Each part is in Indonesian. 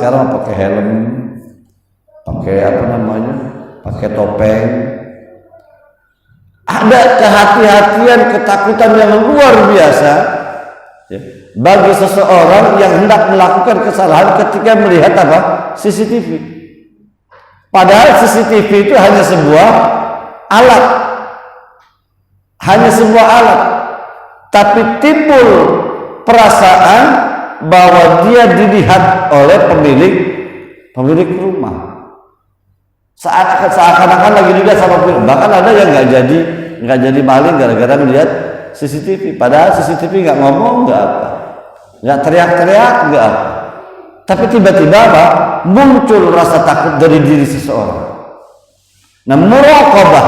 sekarang pakai helm, pakai pakai topeng. Ada kehati-hatian, ketakutan yang luar biasa ya, bagi seseorang yang hendak melakukan kesalahan ketika melihat CCTV. Padahal CCTV itu hanya sebuah alat, tapi timbul perasaan bahwa dia dilihat oleh pemilik rumah. Seakan-akan lagi dilihat sama pemilik. Bahkan ada yang nggak jadi maling gara-gara melihat CCTV. Padahal CCTV nggak ngomong, nggak apa, nggak teriak-teriak, nggak apa. Tapi tiba-tiba muncul rasa takut dari diri seseorang. Nah, muraqabah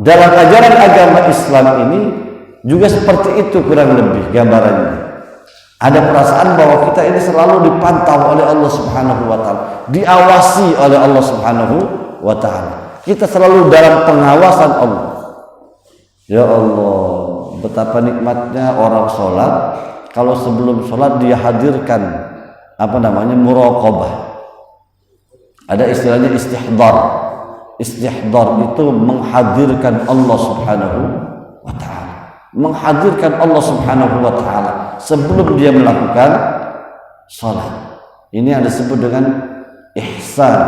dalam ajaran agama Islam ini juga seperti itu kurang lebih gambarannya. Ada perasaan bahwa kita ini selalu dipantau oleh Allah Subhanahu wa taala, diawasi oleh Allah Subhanahu wa taala. Kita selalu dalam pengawasan Allah. Ya Allah, betapa nikmatnya orang sholat kalau sebelum sholat dia hadirkan muraqabah. Ada istilahnya istihdar. Istihdar itu menghadirkan Allah Subhanahu wa taala. Menghadirkan Allah Subhanahu wa taala sebelum dia melakukan salat. Ini yang disebut dengan ihsan.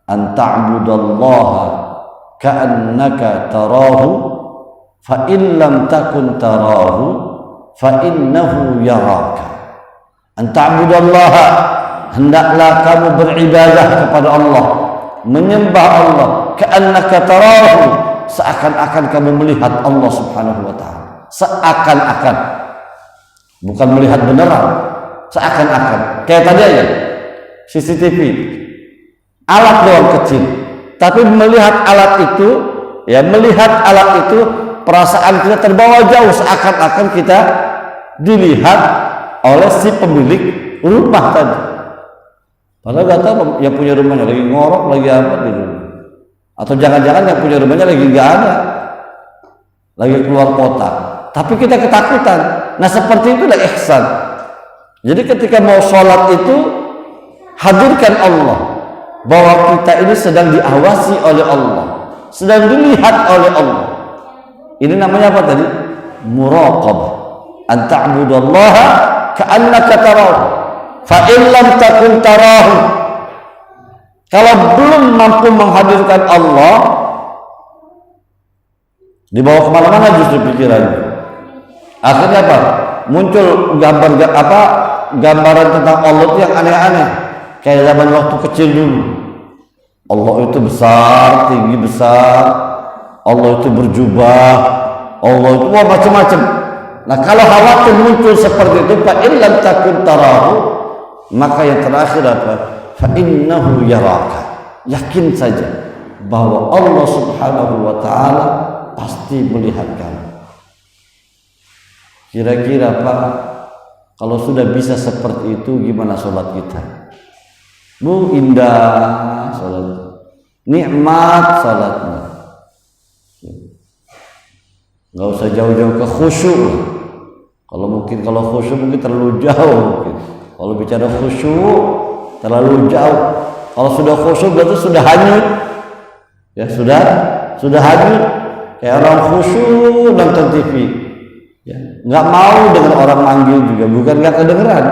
An ta'budallaha ka'annaka tarahu fa in lam takun tarahu fa innahu yaraka. An ta'budallaha, hendaklah kamu beribadah kepada Allah, menyembah Allah, ka'annaka tarahu, seakan-akan kamu melihat Allah Subhanahu wa taala. Seakan-akan, bukan melihat beneran, seakan-akan. Kayak tadi aja CCTV, alat doang kecil, tapi melihat alat itu perasaan kita terbawa jauh, seakan-akan kita dilihat oleh si pemilik rumah tadi. Padahal gak tahu yang punya rumahnya lagi ngorok, lagi apa di rumah. Atau jangan-jangan yang punya rumahnya lagi nggak ada, lagi keluar kota, tapi kita ketakutan. Nah, seperti itulah ihsan. Jadi ketika mau sholat itu hadirkan Allah, bahwa kita ini sedang diawasi oleh Allah, sedang dilihat oleh Allah. Ini namanya apa tadi? Muraqabah. An ta'budallaha ka'annaka tarahu fa in lam takun tarahu. Kalau belum mampu menghadirkan Allah, dibawa kemana-mana justru pikirannya. Akhirnya apa? Muncul gambaran tentang Allah itu yang aneh-aneh. Kayak zaman waktu kecil dulu. Allah itu besar, tinggi besar. Allah itu berjubah. Allah itu macam-macam. Nah, kalau khawatir muncul seperti itu, fa in lam takun tarahu, maka yang terakhir apa? Fa innahu yaraka. Yakin saja bahwa Allah Subhanahu wa taala pasti melihat kamu. Kira-kira Pak, kalau sudah bisa seperti itu, gimana sholat kita? Indah sholat, nikmat sholatnya. Nggak usah jauh-jauh ke khusyuk. Kalau khusyuk mungkin terlalu jauh. Kalau bicara khusyuk terlalu jauh. Kalau sudah khusyuk berarti sudah hanyut. Ya sudah hanyut. Kayak orang khusyuk nonton TV. Ya, nggak mau dengan orang manggil juga, bukan nggak kedengeran.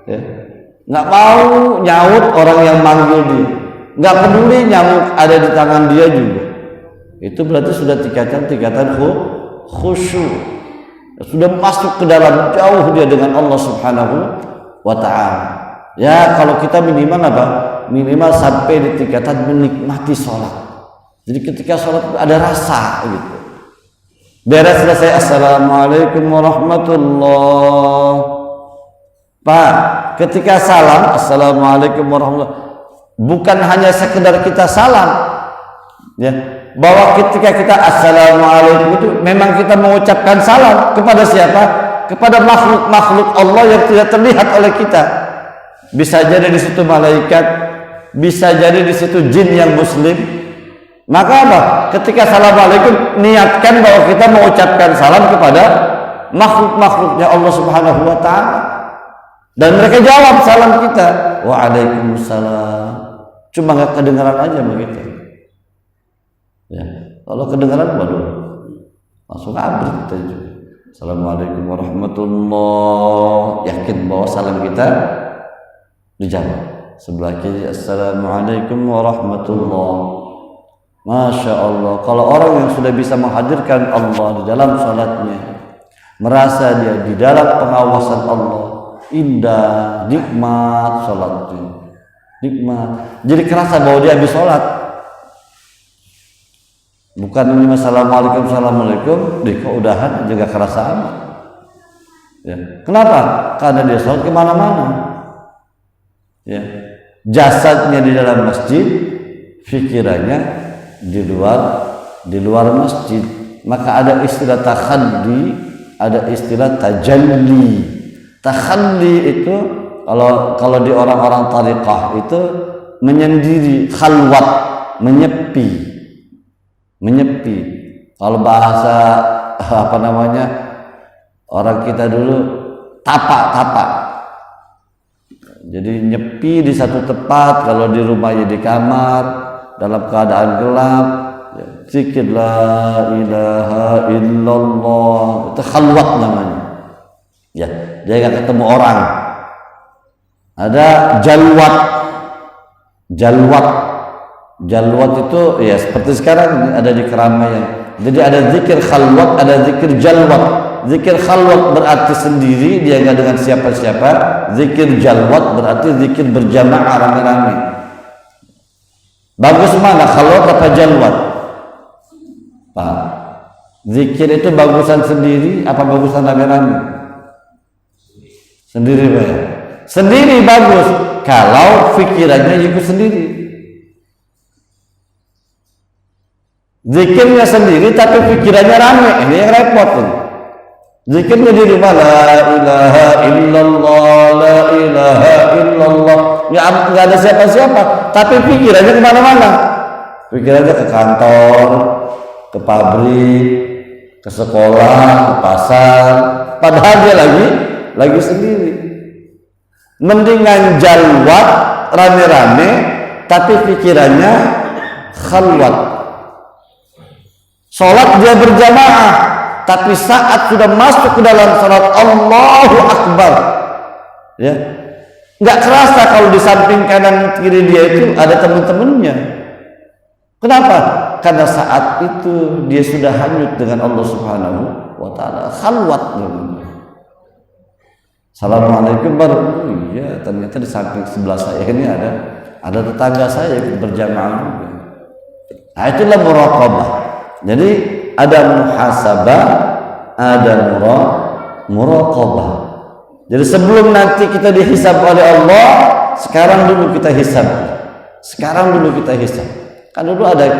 Ya, nggak mau nyaut orang yang manggil dia. Nggak peduli nyamuk ada di tangan dia juga. Itu berarti sudah tingkatan khusyuk. Sudah masuk ke dalam jauh dia dengan Allah Subhanahu wa ta'ala. Ya, kalau kita minimal apa? Minimal sampai di tingkatan menikmati sholat. Jadi ketika sholat ada rasa gitu. Beres selesai, assalamualaikum warahmatullahi. Pak, ketika salam, assalamualaikum warahmatullahi, bukan hanya sekedar kita salam, ya, bahwa ketika kita assalamualaikum itu memang kita mengucapkan salam kepada siapa? Kepada makhluk Allah yang tidak terlihat oleh kita. Bisa jadi di situ malaikat, bisa jadi di situ jin yang muslim. Maka apa? Ketika assalamualaikum, niatkan bahwa kita mengucapkan salam kepada makhluk-makhluknya Allah Subhanahu wa ta'ala, dan mereka jawab salam kita. waalaikumsalam. Cuma nggak kedengaran aja begitu. Ya, kalau kedengaran waduh langsung abrit kita juga. Assalamualaikum warahmatullah. Yakin bahwa salam kita dijawab. Sebelah kiri assalamualaikum warahmatullah. Masya Allah. Kalau orang yang sudah bisa menghadirkan Allah di dalam salatnya, merasa dia di dalam pengawasan Allah, indah, nikmat salatnya, nikmat. Jadi kerasa bahwa dia habis salat. Bukan ini assalamualaikum, assalamualaikum, kok udahan juga kerasaan. Ya. Kenapa? Karena dia salat kemana-mana. Ya. Jasadnya di dalam masjid, pikirannya di luar masjid. Maka ada istilah takhaddi, ada istilah tajalli. Takhaddi itu kalau di orang-orang tariqah itu menyendiri, khalwat, menyepi. Kalau bahasa orang kita dulu tapak. Jadi nyepi di satu tempat, kalau di rumahnya di kamar dalam keadaan gelap, ya, zikir la ilaha illallah, itu khalwat namanya. Ya, dia nggak ketemu orang. Ada jalwat itu ya seperti sekarang ada di keramaian. Jadi ada zikir khalwat, ada zikir jalwat. Zikir khalwat berarti sendiri, dia nggak dengan siapa-siapa. Zikir jalwat berarti zikir berjamaah rame-rame. Bagus mana khalwat apa jalwat? Pak, zikir itu bagusan sendiri apa bagusan rame-rame? Sendiri Pak ya? Sendiri bagus kalau pikirannya ikut sendiri. Zikirnya sendiri tapi pikirannya rame, ini yang repot ini. Zikirnya di rumah la ilaha illallah, la ilaha illallah, nggak ada siapa-siapa, tapi pikirannya kemana-mana. Pikirannya ke kantor, ke pabrik, ke sekolah, ke pasar, padahal dia lagi sendiri. Mendingan jalwat rame-rame tapi pikirannya khalwat. Sholat dia berjamaah, tapi saat sudah masuk ke dalam sholat Allahu Akbar, ya nggak kerasa kalau di samping kanan kiri dia itu ada teman-temannya. Kenapa? Karena saat itu dia sudah hanyut dengan Allah Subhanahu wa Ta'ala, khalwat. Assalamualaikum baru, iya ternyata di samping sebelah saya ini ada tetangga saya yang berjamaah juga. Nah itulah muraqabah. Jadi ada muhasabah, ada muraqabah. Jadi sebelum nanti kita dihisab oleh Allah, sekarang dulu kita hisab. Kan dulu ada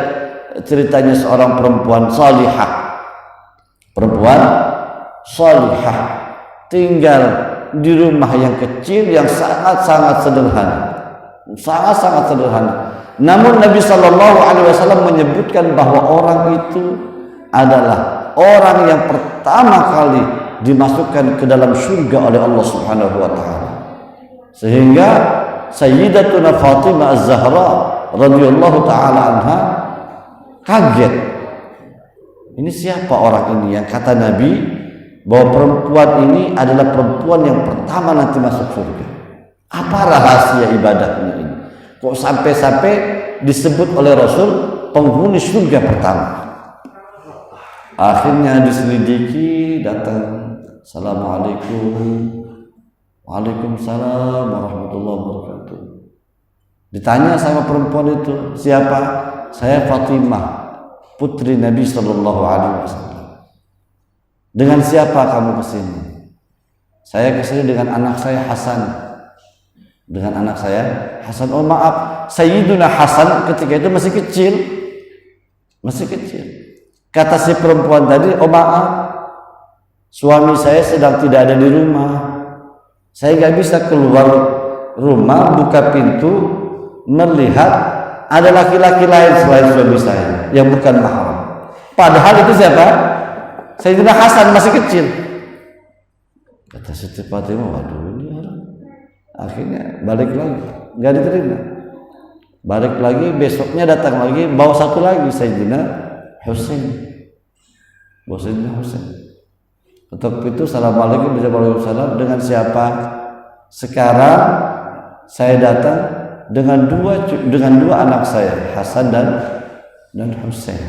ceritanya seorang perempuan salihah. Tinggal di rumah yang kecil yang sangat-sangat sederhana. Namun Nabi SAW menyebutkan bahwa orang itu adalah orang yang pertama kali dimasukkan ke dalam surga oleh Allah Subhanahu wa Ta'ala. Sehingga Sayyidatuna Fatimah Az-Zahra radhiyallahu ta'ala anha kaget. Ini siapa orang ini yang kata Nabi bahwa perempuan ini adalah perempuan yang pertama nanti masuk surga? Apa rahasia ibadahnya ini? Kok sampai-sampai disebut oleh Rasul penghuni surga pertama? Akhirnya diselidiki, datang Assalamualaikum, Waalaikumsalam warahmatullahi wabarakatuh. Ditanya sama perempuan itu, siapa? Saya Fatimah, putri Nabi Sallallahu Alaihi Wasallam. Dengan siapa kamu kesini? Saya kesini dengan anak saya Hasan. Oh maaf, Sayyiduna Hasan ketika itu masih kecil. Kata si perempuan tadi, oh maaf, suami saya sedang tidak ada di rumah. Saya nggak bisa keluar rumah, buka pintu, melihat ada laki-laki lain selain suami saya yang bukan mahram. Padahal itu siapa? Sayyidina Hasan masih kecil. Kata Siti Fatimah, waduh ini orang Akhirnya balik lagi, nggak diterima. Balik lagi, besoknya datang lagi, bawa satu lagi Sayyidina Husain. Ketika itu Assalamualaikum warahmatullahi dengan siapa? Sekarang saya datang dengan dua anak saya, Hasan dan Husain.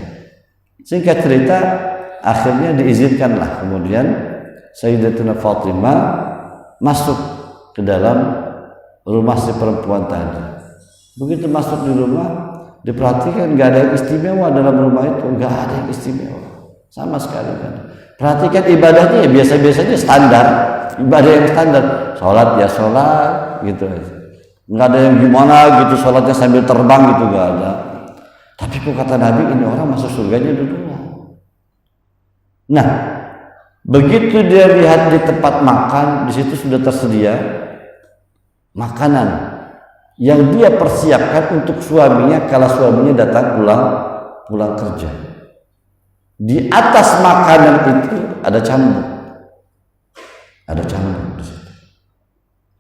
Singkat cerita, akhirnya diizinkanlah kemudian Sayyidatuna Fatimah masuk ke dalam rumah si perempuan tadi. Begitu masuk di rumah, diperhatikan nggak ada yang istimewa dalam rumah itu, nggak ada yang istimewa sama sekali kan. Perhatikan ibadahnya ya biasa-biasa aja, standar, ibadah yang standar, sholat ya sholat gitu aja. Nggak ada yang gimana gitu, sholatnya sambil terbang gitu, nggak ada. Tapi kok kata Nabi, ini orang masuk surganya duluan. Nah, begitu dia lihat di tempat makan, di situ sudah tersedia makanan yang dia persiapkan untuk suaminya kalau suaminya datang pulang kerja. Di atas makanan itu ada cambuk. Ada cambuk di situ.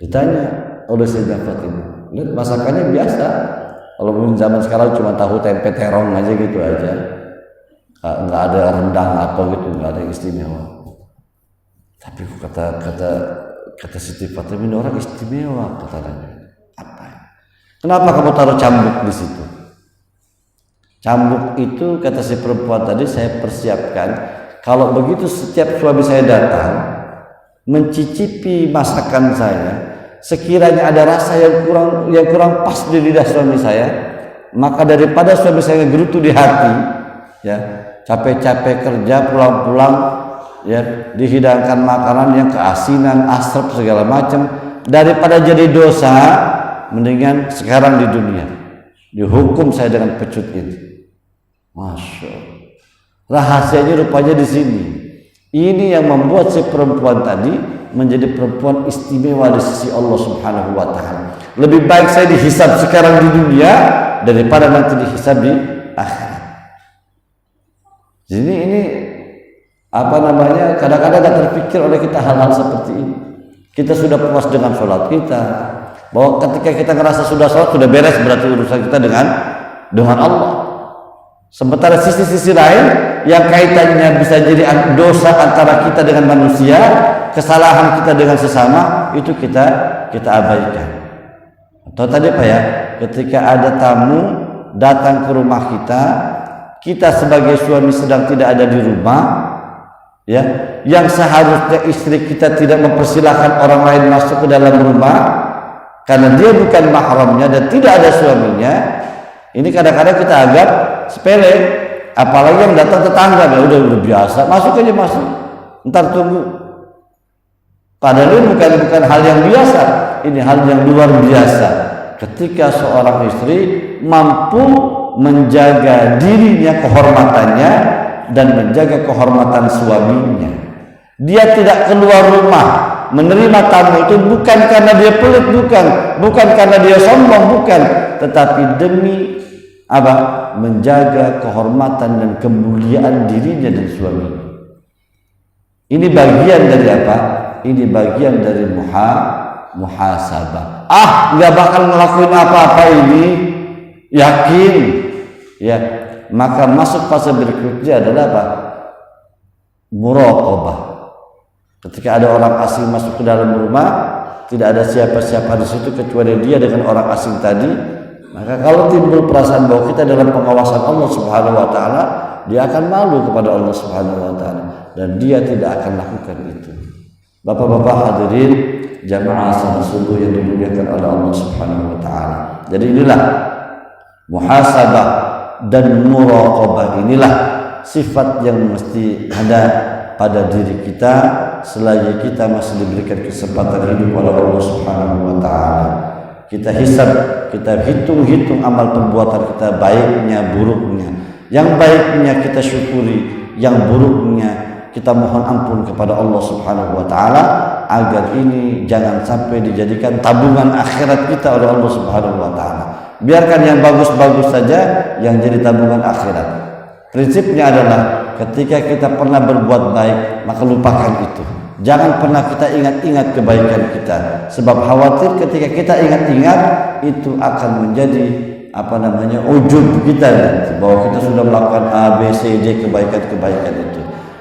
Ditanya oleh Sayyidah Fatimah, lihat masakannya biasa. Kalau mungkin zaman sekarang cuma tahu tempe terong aja gitu aja. Nggak ada rendang apa gitu, nggak ada yang istimewa. Tapi kata Siti Fatimah, ini orang istimewa, kata Nabi. Apa? Kenapa kamu taruh cambuk di situ? Cambuk itu kata si perempuan tadi saya persiapkan. Kalau begitu setiap suami saya datang mencicipi masakan saya, sekiranya ada rasa yang kurang pas di lidah suami saya, maka daripada suami saya gerutu di hati, ya capek-capek kerja pulang-pulang, ya dihidangkan makanan yang keasinan, asap segala macam, daripada jadi dosa, mendingan sekarang di dunia dihukum saya dengan pecut itu. Masya Allah. Rahasianya rupanya di sini. Ini yang membuat si perempuan tadi menjadi perempuan istimewa di sisi Allah Subhanahu wa taala. Lebih baik saya dihisab sekarang di dunia daripada nanti dihisab di akhirat. Jadi ini kadang-kadang tak terpikir oleh kita hal-hal seperti ini. Kita sudah puas dengan sholat kita, bahwa ketika kita ngerasa sudah sholat sudah beres, berarti urusan kita dengan Allah. Sementara sisi-sisi lain yang kaitannya bisa jadi dosa antara kita dengan manusia, kesalahan kita dengan sesama, itu kita abaikan. Atau tadi Pak ya, ketika ada tamu datang ke rumah kita sebagai suami sedang tidak ada di rumah, ya, yang seharusnya istri kita tidak mempersilahkan orang lain masuk ke dalam rumah karena dia bukan mahramnya dan tidak ada suaminya. Ini kadang-kadang kita anggap sepele, apalagi yang datang tetangga, ya udah biasa, masuk aja masuk, ntar tunggu. Padahal ini bukan hal yang biasa, ini hal yang luar biasa. Ketika seorang istri mampu menjaga dirinya, kehormatannya, dan menjaga kehormatan suaminya, dia tidak keluar rumah menerima tamu itu bukan karena dia pelit, bukan karena dia sombong, bukan, tetapi demi apa? Menjaga kehormatan dan kemuliaan dirinya dan suaminya. Ini bagian dari apa? Ini bagian dari muhasabah. Nggak bakal ngelakuin apa-apa ini, yakin, ya. Maka masuk fase berikutnya adalah apa? Muraqabah. Ketika ada orang asing masuk ke dalam rumah, tidak ada siapa-siapa di situ kecuali dia dengan orang asing tadi. Maka kalau timbul perasaan bahwa kita dalam pengawasan Allah Subhanahu wa taala, dia akan malu kepada Allah Subhanahu wa taala dan dia tidak akan lakukan itu. Bapak-bapak hadirin jamaah salat subuh yang dimuliakan oleh Allah Subhanahu wa taala. Jadi inilah muhasabah dan muraqabah, inilah sifat yang mesti ada pada diri kita selagi kita masih diberikan kesempatan hidup oleh Allah Subhanahu wa taala. Kita hisab, kita hitung-hitung amal perbuatan kita, baiknya, buruknya. Yang baiknya kita syukuri, yang buruknya kita mohon ampun kepada Allah Subhanahu wa taala agar ini jangan sampai dijadikan tabungan akhirat kita oleh Allah Subhanahu wa taala. Biarkan yang bagus-bagus saja yang jadi tabungan akhirat. Prinsipnya adalah ketika kita pernah berbuat baik, maka lupakan itu. Jangan pernah kita ingat-ingat kebaikan kita, sebab khawatir ketika kita ingat-ingat itu akan menjadi ujub kita nanti, bahwa kita sudah melakukan A, B, C, D kebaikan-kebaikan itu.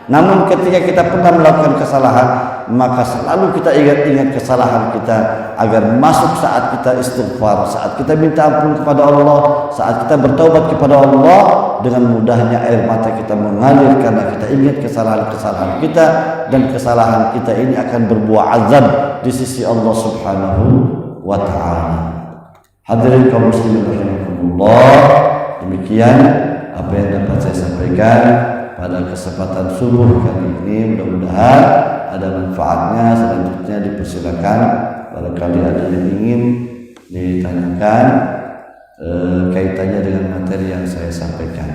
Namun ketika kita pernah melakukan kesalahan, maka selalu kita ingat-ingat kesalahan kita agar masuk saat kita istighfar, saat kita minta ampun kepada Allah, saat kita bertaubat kepada Allah, dengan mudahnya air mata kita mengalir karena kita ingat kesalahan-kesalahan kita, dan kesalahan kita ini akan berbuah azab di sisi Allah Subhanahu wa taala. Hadirin kaum muslimin rahimakumullah, demikian apa yang dapat saya sampaikan pada kesempatan subuh kali ini. Mudah-mudahan ada manfaatnya. Selanjutnya dipersilakan barangkali ada yang ingin ditanyakan kaitannya dengan materi yang saya sampaikan.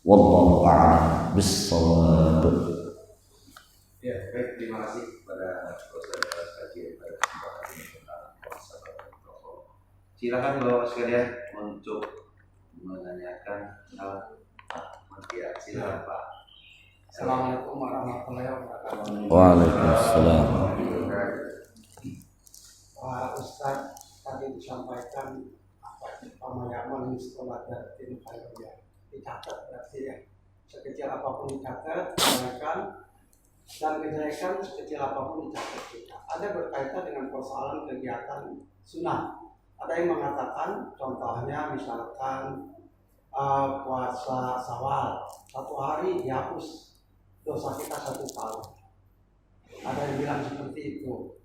Wallahu a'lam bissawab. Ya, baik, terima kasih kepada saudara sekalian pada kesempatan ini tentang puasa Ramadan. Silakan Bapak sekalian untuk menanyakan hal. Ya, silakan Pak. Assalamualaikum warahmatullahi wabarakatuh. Waalaikumsalam. Pak Ustaz tadi disampaikan pemayaman sekolah dari Khairiyah dicatat, berarti ya sekecil apapun dicatat kebaikan, dan kejelekan sekecil apapun dicatat juga. Ada berkaitan dengan persoalan kegiatan sunnah. Ada yang mengatakan contohnya misalkan puasa Syawal 1 hari dihapus dosa kita 1 tahun. Ada yang bilang seperti itu.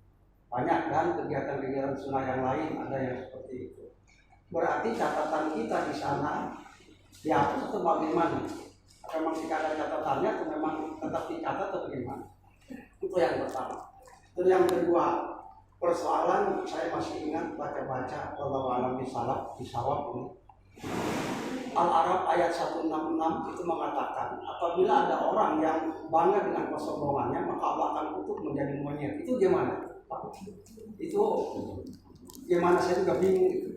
Banyak kan kegiatan-kegiatan sunnah yang lain ada yang seperti itu. Berarti catatan kita di sana dihapus atau bagaimana? Memang tidak ada catatannya atau memang tetap dicatat atau bagaimana? Itu yang pertama. Dan yang kedua, persoalan saya masih ingat baca-baca wallahu a'lam bisawab ini. Al-Arab ayat 166 itu mengatakan apabila ada orang yang bangga dengan kesombongannya maka Allah akan kutuk menjadi monyet. Itu gimana? Itu gimana, saya juga bingung itu.